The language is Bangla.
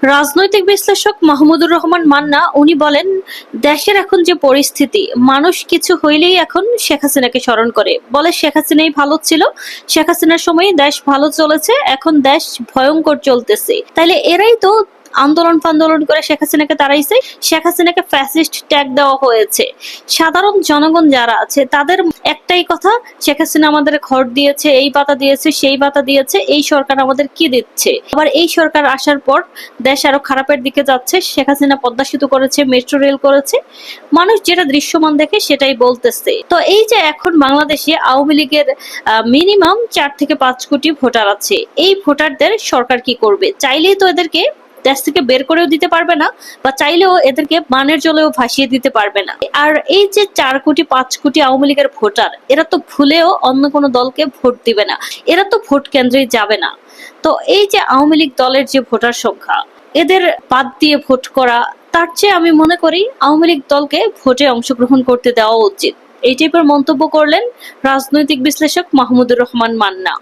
রাজনৈতিক বিশ্লেষক মাহমুদুর রহমান মান্না উনি বলেন, দেশের এখন যে পরিস্থিতি, মানুষ কিছু হইলেই এখন শেখ হাসিনাকে স্মরণ করে, বলে শেখ হাসিনাই ভালো ছিল, শেখ হাসিনার সময় দেশ ভালো চলেছে, এখন দেশ ভয়ঙ্কর চলতেছে। তাইলে এরাই তো আন্দোলন ফান্দোলন করে শেখ হাসিনাকে তাড়াইছে, শেখ হাসিনাকে ফ্যাসিস্ট ট্যাগ দেওয়া হয়েছে। সাধারণ জনগণ যারা আছে তাদের একটাই কথা, শেখ হাসিনা আমাদের ঘর দিয়েছে, এই পাতা দিয়েছে, সেই পাতা দিয়েছে, এই সরকার আমাদের কি দিচ্ছে? আবার এই সরকার আসার পর দেশ আরো খারাপের দিকে যাচ্ছে। শেখ হাসিনা পদ্মা সেতু করেছে, মেট্রো রেল করেছে, মানুষ যেটা দৃশ্যমান দেখে সেটাই বলতেছে। তো এই যে এখন বাংলাদেশে আওয়ামী লীগের মিনিমাম 4 থেকে 5 কোটি ভোটার আছে, এই ভোটারদের সরকার কি করবে? চাইলেই তো এদেরকে দেশ থেকে বের করেও দিতে পারবে না, বা চাইলেও এদেরকে বানের জলেও ভাসিয়ে দিতে পারবে না। আর এই যে 4 কোটি 5 কোটি আওয়ামী লীগের ভোটার, এরা তো ভুলেও অন্য কোনো দলকে ভোট দিবে না, এরা তো ভোট কেন্দ্রে যাবে না। তো এই যে আওয়ামী লীগ দলের যে ভোটার সংখ্যা, এদের বাদ দিয়ে ভোট করা, তার চেয়ে আমি মনে করি আওয়ামী লীগ দলকে ভোটে অংশগ্রহণ করতে দেওয়া উচিত। এই টাইপের মন্তব্য করলেন রাজনৈতিক বিশ্লেষক মাহমুদুর রহমান মান্না।